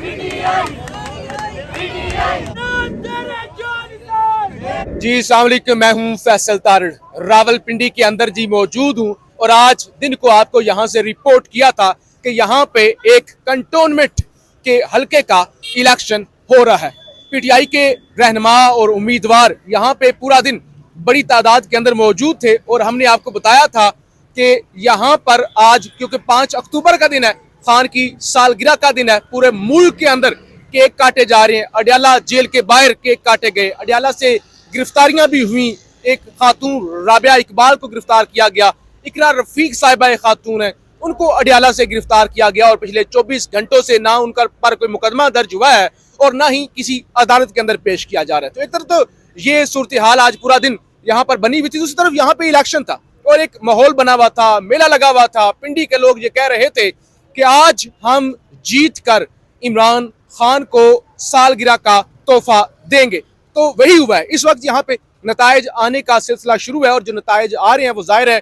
जी अस्सलाम वालेकुम, मैं हूं फैसल तारड़, रावलपिंडी के अंदर जी मौजूद हूं और आज दिन को आपको यहां से रिपोर्ट किया था कि यहां पे एक कंटोनमेंट के हलके का इलेक्शन हो रहा है। पीटीआई के रहनुमा और उम्मीदवार यहां पे पूरा दिन बड़ी तादाद के अंदर मौजूद थे और हमने आपको बताया था कि यहां पर आज क्योंकि 5 अक्टूबर का दिन है, खान की सालगिरह का दिन है, पूरे मुल्क के अंदर केक काटे जा रहे हैं। अडियाला जेल के बाहर केक काटे गए, अडियाला से गिरफ्तारियां भी हुई। एक खातून राबिया इकबाल को गिरफ्तार किया गया, इकरा रफीक साहिबा एक खातून है, उनको अडियाला से गिरफ्तार किया गया और पिछले 24 घंटों से ना उनका पर कोई मुकदमा दर्ज हुआ है और ना ही किसी अदालत के अंदर पेश किया जा रहा है। तो एक तरफ तो ये सूरत हाल आज पूरा दिन यहाँ पर बनी हुई थी, दूसरी तरफ यहाँ पे इलेक्शन था और एक माहौल बना हुआ था, मेला लगा हुआ था। पिंडी के लोग ये कह रहे थे कि आज हम जीत कर इमरान खान को सालगिरह का तोहफा देंगे। तो वही हुआ है। इस वक्त यहाँ पे नताइज आने का सिलसिला शुरू है और जो नताइज आ रहे हैं वो जाहिर है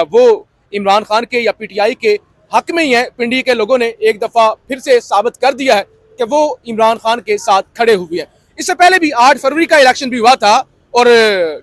वो इमरान खान के या पीटीआई के हक में ही है। पिंडी के लोगों ने एक दफा फिर से साबित कर दिया है कि वो इमरान खान के साथ खड़े हुए हैं। इससे पहले भी 8 फरवरी का इलेक्शन भी हुआ था और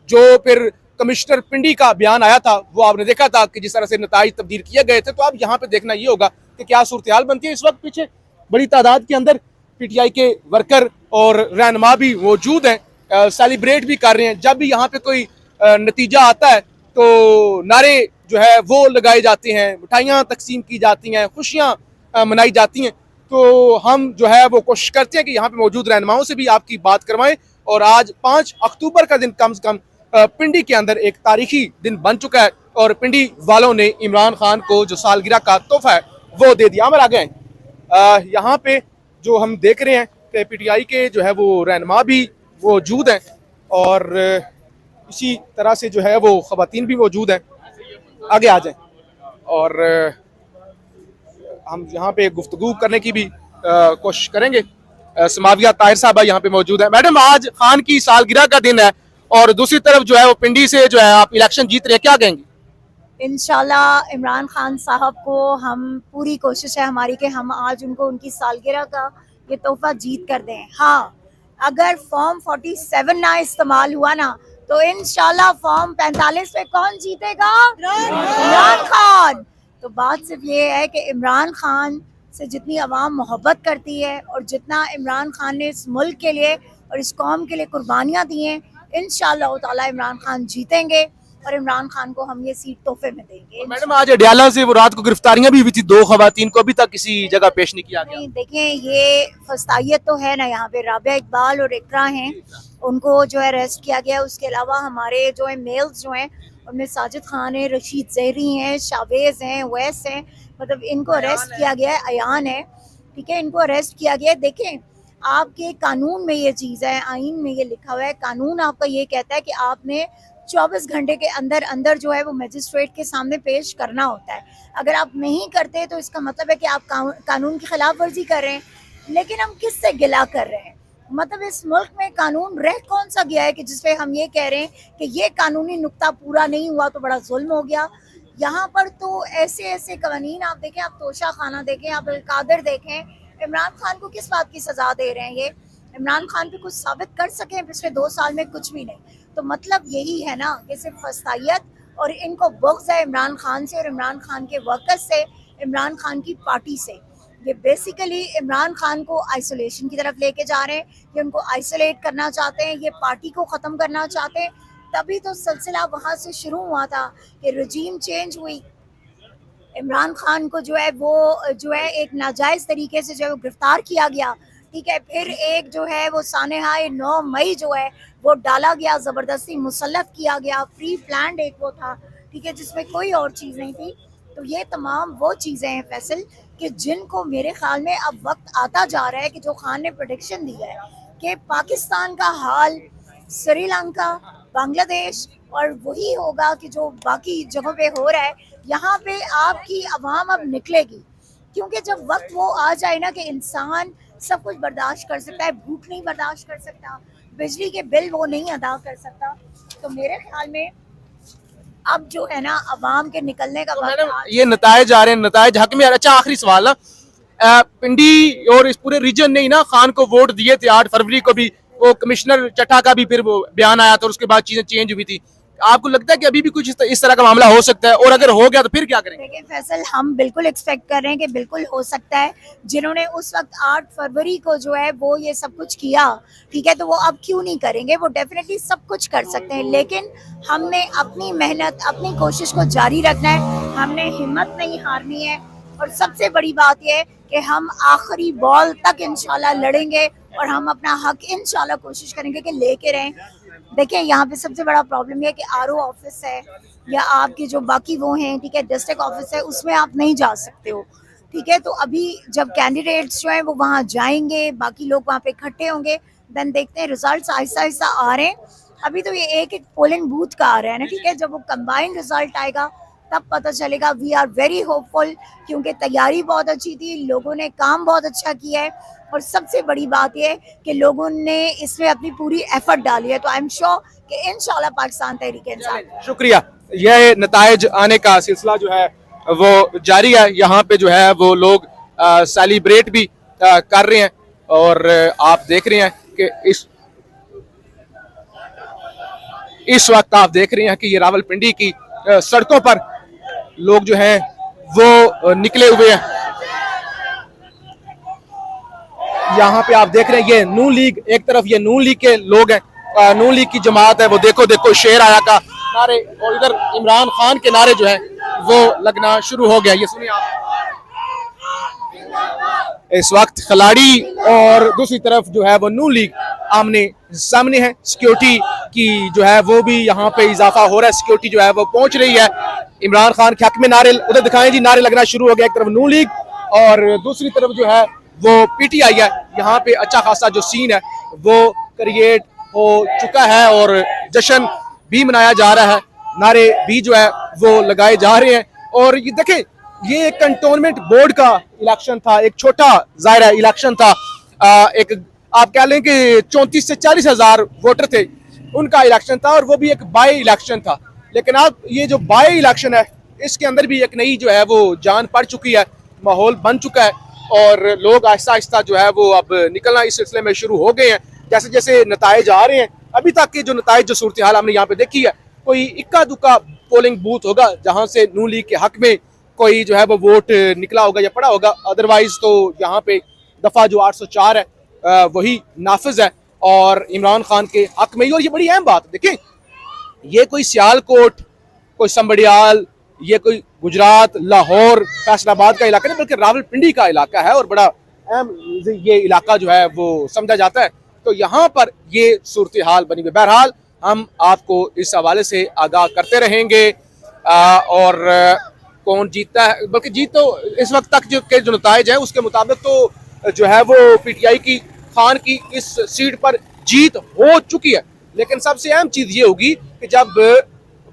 जो फिर कमिश्नर पिंडी का बयान आया था वो आपने देखा था कि जिस तरह से नताइज तब्दील किए गए थे। तो अब यहाँ पे देखना ये होगा कि क्या सूरत हाल बनती है। इस वक्त पीछे बड़ी तादाद के अंदर पीटीआई के वर्कर और रहनुमा भी मौजूद हैं, सेलिब्रेट भी कर रहे हैं। जब भी यहाँ पे कोई नतीजा आता है तो नारे जो है वो लगाए जाते हैं, मिठाइयाँ तकसीम की जाती हैं, खुशियाँ मनाई जाती हैं। तो हम जो है वो कोशिश करते हैं कि यहाँ पे मौजूद रहनुमाओं से भी आपकी बात करवाएं। और आज 5 अक्टूबर का दिन कम से कम पिंडी के अंदर एक तारीखी दिन बन चुका है और पिंडी वालों ने इमरान खान को जो सालगिरह का तोहफा है वो दे दिया। हमारे आगे यहाँ पे जो हम देख रहे हैं कि पीटीआई के जो है वो रहनुमा भी मौजूद हैं और इसी तरह से जो है वो खवातीन भी मौजूद हैं। आगे आ जाएं और हम यहाँ पे गुफ्तगू करने की भी कोशिश करेंगे। समाविया ताहिर साहबा यहाँ पे मौजूद है। मैडम, आज खान की सालगिरह का दिन है और दूसरी तरफ जो है वो पिंडी से जो है आप इलेक्शन जीत रहे हैं, क्या कहेंगे? इंशाल्लाह इमरान खान साहब को हम पूरी कोशिश है हमारी कि हम आज उनको उनकी सालगिरह का ये तोहफा जीत कर दें। हाँ, अगर फॉर्म 47 ना इस्तेमाल हुआ ना तो इंशाल्लाह फॉर्म 45 पे कौन जीतेगा? इमरान खान। तो बात सिर्फ ये है कि इमरान खान से जितनी अवाम मोहब्बत करती है और जितना इमरान खान ने इस मुल्क के लिए और इस कौम के लिए कुर्बानियाँ दी हैं, इंशाल्लाह ताला इमरान खान जीतेंगे और इमरान खान को हम ये सीट तोहफे में देंगे। मैडम, आज अडियाला से वो रात को गिरफ्तारियां भी हुई थी, 2 खवातीन को अभी तक किसी जगह पेश नहीं किया गया। नहीं, देखें ये फस्तायत तो है ना, यहाँ पे राबिया इकबाल और इकरा हैं, उनको जो है अरेस्ट किया गया। उसके अलावा हमारे जो है मेल्स जो हैं उनमें साजिद खान है, रशीद जहरी हैं, शावेज हैं, वैस हैं, मतलब इनको अरेस्ट किया गया है। अयान है, ठीक है, इनको अरेस्ट किया गया है। देखें, आपके कानून में ये चीज़ है, आइन में ये लिखा हुआ है, कानून आपका ये कहता है कि आपने 24 घंटे के अंदर अंदर जो है वो मजिस्ट्रेट के सामने पेश करना होता है। अगर आप नहीं करते तो इसका मतलब है कि आप कानून की खिलाफ वर्जी कर रहे हैं। लेकिन हम किससे गिला कर रहे हैं? मतलब इस मुल्क में कानून रह कौन सा गया है कि जिसपे हम ये कह रहे हैं कि ये कानूनी नुक्ता पूरा नहीं हुआ तो बड़ा जुल्म हो गया। यहाँ पर तो ऐसे ऐसे कवानीन आप देखें, आप तोशा खाना देखें, आप अलकादर देखें, इमरान खान को किस बात की सजा दे रहे हैं? ये इमरान खान पे कुछ साबित कर सके पिछले 2 साल में? कुछ भी नहीं। तो मतलब यही है ना कि सिर्फ फस्तायत और इनको बुग़्ज़ है इमरान खान से और इमरान खान के वर्कर्स से, इमरान खान की पार्टी से। ये बेसिकली इमरान खान को आइसोलेशन की तरफ लेके जा रहे हैं, ये उनको आइसोलेट करना चाहते हैं, ये पार्टी को ख़त्म करना चाहते हैं। तभी तो सिलसिला वहाँ से शुरू हुआ था कि रजीम चेंज हुई, इमरान खान को जो है वो जो है एक नाजायज़ तरीके से जो है वो गिरफ्तार किया गया, ठीक है। फिर एक जो है वो सानेहाए 9 मई जो है वो डाला गया, ज़बरदस्ती मुसल्लत किया गया, प्री प्लान्ड एक वो था, ठीक है, जिसमें कोई और चीज़ नहीं थी। तो ये तमाम वो चीज़ें हैं फैसल कि जिनको मेरे ख्याल में अब वक्त आता जा रहा है कि जो खान ने प्रेडिक्शन दिया है कि पाकिस्तान का हाल श्रीलंका, बांग्लादेश और वही होगा कि जो बाकी जगहों पे हो रहा है, यहाँ पे आपकी आवाम अब निकलेगी। क्योंकि जब वक्त वो आ जाए ना कि इंसान सब कुछ बर्दाश्त कर सकता है, भूख नहीं बर्दाश्त कर सकता, बिजली के बिल वो नहीं अदा कर सकता, तो मेरे ख्याल में अब जो है ना अवाम के निकलने का वक्त ये नतायज आ रहे हैं, नतायज हक में। अच्छा, आखिरी सवाल ना, पिंडी और इस पूरे रीजन ने ही ना खान को वोट दिए थे। 8 फरवरी को भी वो कमिश्नर चट्टा का भी फिर वो बयान आया था और उसके बाद चीजें चेंज हुई थी। आपको लगता है कि अभी भी कुछ इस तरह का मामला हो सकता है, और अगर हो गया तो फिर क्या करेंगे? देखिए फैसल, हम बिल्कुल एक्सपेक्ट कर रहे हैं कि बिल्कुल हो सकता है। जिन्होंने उस वक्त 8 फरवरी को जो है वो ये सब कुछ किया, ठीक है, तो वो अब क्यों नहीं करेंगे? वो डेफिनेटली सब कुछ कर सकते हैं, लेकिन हमने अपनी मेहनत, अपनी कोशिश को जारी रखना है, हमने हिम्मत नहीं हारनी है। और सबसे बड़ी बात यह है कि हम आखिरी बॉल तक इंशाल्लाह लड़ेंगे और हम अपना हक इंशाल्लाह कोशिश करेंगे कि लेके रहें। देखिए यहाँ पे सबसे बड़ा प्रॉब्लम ये है कि आरओ ऑफिस है या आपके जो बाकी वो हैं, ठीक है, डिस्ट्रिक्ट ऑफिस है, उसमें आप नहीं जा सकते हो, ठीक है। तो अभी जब कैंडिडेट्स जो हैं वो वहाँ जाएंगे, बाकी लोग वहाँ पे इकट्ठे होंगे, देन देखते हैं रिजल्ट्स आहिस्ता आहिस्ता आ रहे हैं। अभी तो ये एक एक पोलिंग बूथ का आ रहा है ना, ठीक है। जब वो कंबाइंड रिजल्ट आएगा तब पता चलेगा। वी आर वेरी होपफुल, क्योंकि तैयारी बहुत अच्छी थी, लोगों ने काम बहुत अच्छा किया है, और सबसे बड़ी बात यह कि लोगों ने इसमें अपनी पूरी एफर्ट डाली है। तो आई एम श्योर कि इंशाल्लाह पाकिस्तान तहरीक-ए-इंसाफ। शुक्रिया। यह नताइज आने का सिलसिला जो है वो जारी है। यहाँ पे जो है वो लोग सेलिब्रेट भी कर रहे हैं, और आप देख रहे हैं कि इस वक्त आप देख रहे हैं कि ये रावलपिंडी की सड़कों पर लोग जो हैं वो निकले हुए हैं। यहाँ पे आप देख रहे हैं ये नून लीग, एक तरफ ये नून लीग के लोग हैं, नून लीग की जमात है, वो देखो देखो शेर आया का नारे, और इधर इमरान खान के नारे जो है वो लगना शुरू हो गया। ये सुनिए आप, इस वक्त खिलाड़ी और दूसरी तरफ जो है वो नून लीग आमने सामने है। सिक्योरिटी की जो है वो भी यहाँ पे इजाफा हो रहा है, सिक्योरिटी जो है वो पहुंच रही है। इमरान खान के हक में नारे, उधर दिखाएं जी, नारे लगना शुरू हो गया। एक तरफ नून लीग और दूसरी तरफ जो है वो पीटीआई है। यहाँ पे अच्छा खासा जो सीन है वो क्रिएट हो चुका है और जश्न भी मनाया जा रहा है, नारे भी जो है वो लगाए जा रहे हैं। और ये देखें, ये एक कंटोनमेंट बोर्ड का इलेक्शन था, एक छोटा ज़ाहिर इलेक्शन था। एक आप कह लें कि 34 से 40 हजार वोटर थे, उनका इलेक्शन था, और वो भी एक बाई इलेक्शन था। लेकिन अब ये जो बाई इलेक्शन है, इसके अंदर भी एक नई जो है वो जान पड़ चुकी है, माहौल बन चुका है, और लोग आहिस्ता आहिस्ता जो है वो अब निकलना इस सिलसिले में शुरू हो गए हैं। जैसे जैसे नताइज आ रहे हैं, अभी तक के जो नताइज, जो सूरत हाल हमने यहाँ पे देखी है, कोई इक्का दुक्का पोलिंग बूथ होगा जहाँ से नून लीग के हक में कोई जो है वो वोट निकला होगा या पड़ा होगा। अदरवाइज तो यहाँ पे दफा जो 804 है वही नाफिज है और इमरान खान के हक में ही। और ये बड़ी अहम बात, देखें, ये कोई सियालकोट, कोई संबड़ियाल, ये कोई गुजरात, लाहौर, फैसलाबाद का इलाका नहीं, बल्कि रावलपिंडी का इलाका है, और बड़ा अहम ये इलाका जो है वो समझा जाता है। तो यहाँ पर ये सूरत हाल बनी हुई। बहरहाल हम आपको इस हवाले से आगाह करते रहेंगे, और कौन जीतता है, बल्कि जीत तो इस वक्त तक जो नताइज है उसके मुताबिक तो जो है वो पीटीआई की, खान की इस सीट पर जीत हो चुकी है। लेकिन सबसे अहम चीज ये होगी कि जब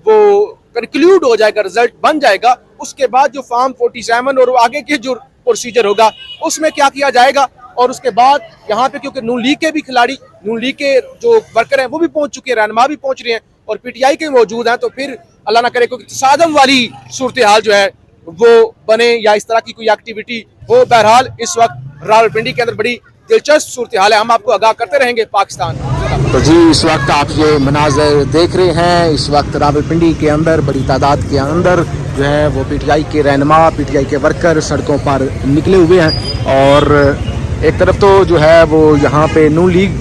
वो कंक्लूड हो जाएगा, रिजल्ट बन जाएगा, उसके बाद जो फॉर्म 47 और आगे के जो प्रोसीजर होगा उसमें क्या किया जाएगा। और उसके बाद यहाँ पे क्योंकि नून लीग के भी खिलाड़ी, नून लीग के जो वर्कर हैं वो भी पहुंच चुके हैं, रहनुमा भी पहुंच रहे हैं, और पीटीआई के मौजूद हैं, तो फिर अल्लाह ना करे कोई तसादम वाली सूरत हाल जो है वो बने या इस तरह की कोई एक्टिविटी हो। बहरहाल इस वक्त रावलपिंडी के अंदर बड़ी दिलचस्प सूरत हाल है, हम आपको आगाह करते रहेंगे पाकिस्तान। तो जी, इस वक्त आप ये मनाजर देख रहे हैं, इस वक्त रावलपिंडी के अंदर बड़ी तादाद के अंदर जो है वो पीटीआई के रहनुमा, पीटीआई के वर्कर सड़कों पर निकले हुए हैं। और एक तरफ तो जो है वो यहाँ पे नून लीग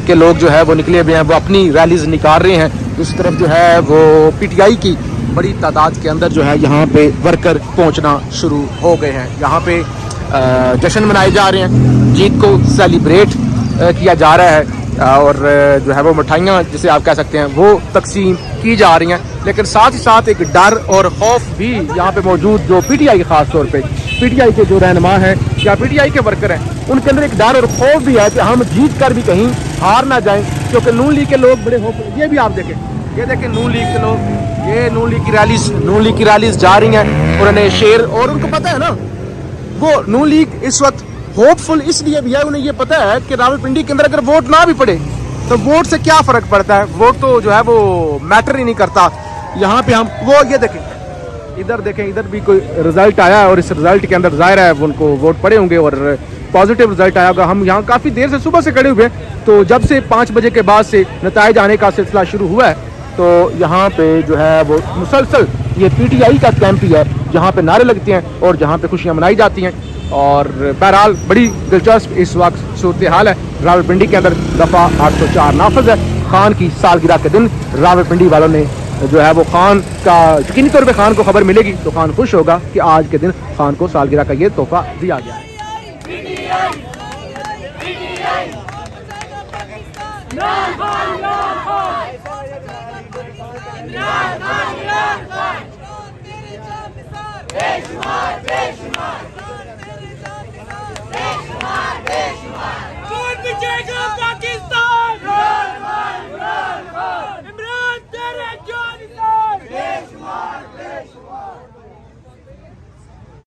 के लोग जो है वो निकले हुए हैं, वो अपनी रैलीज निकाल रहे हैं। दूसरी तरफ जो है वो पीटीआई की बड़ी तादाद के अंदर जो है यहाँ पे वर्कर पहुँचना शुरू हो गए हैं। यहाँ पे जश्न मनाए जा रहे हैं, जीत को सेलिब्रेट किया जा रहा है, और जो है वो मिठाइयाँ जिसे आप कह सकते हैं वो तकसीम की जा रही हैं। लेकिन साथ ही साथ एक डर और खौफ भी यहाँ पे मौजूद, जो पीटीआई खास तौर पे पीटीआई के जो रहनुमा हैं या पीटीआई के वर्कर हैं, उनके अंदर एक डर और खौफ भी है कि हम जीत कर भी कहीं हार ना जाएं, क्योंकि नून लीग के लोग बड़े होप। ये भी आप देखें, ये देखें नून लीग के लोग, ये नून लीग की रैलीज जा रही हैं, उन्होंने शेर, और उनको पता है ना, वो नून लीग इस वक्त होपफुल इसलिए भी है, उन्हें ये पता है कि रावलपिंडी के अंदर अगर वोट ना भी पड़े तो वोट से क्या फर्क पड़ता है, वोट तो जो है वो मैटर ही नहीं करता। यहाँ पे हम वो ये देखें, इधर देखें, इधर भी कोई रिजल्ट आया और इस रिजल्ट के अंदर जाहिर है उनको वोट पड़े होंगे और पॉजिटिव रिजल्ट आया होगा। हम यहाँ काफ़ी देर से सुबह से खड़े हुए हैं, तो जब से 5 बजे के बाद से नताइज आने का सिलसिला शुरू हुआ है, तो यहाँ पे जो है वो मुसलसल ये PTI का कैंप ही है, जहाँ पे नारे लगते हैं और जहाँ पे खुशियाँ मनाई जाती हैं। और बहरहाल बड़ी दिलचस्प इस वक्त सूरत हाल है रावलपिंडी के अंदर। दफ़ा 804 नाफज है। खान की सालगिरह के दिन रावलपिंडी वालों ने जो है वो खान का यकीनी तौर पे खान को खबर मिलेगी तो खान खुश होगा कि आज के दिन खान को सालगिरह का ये तोहफा दिया गया है। बेशुमार बेशुमार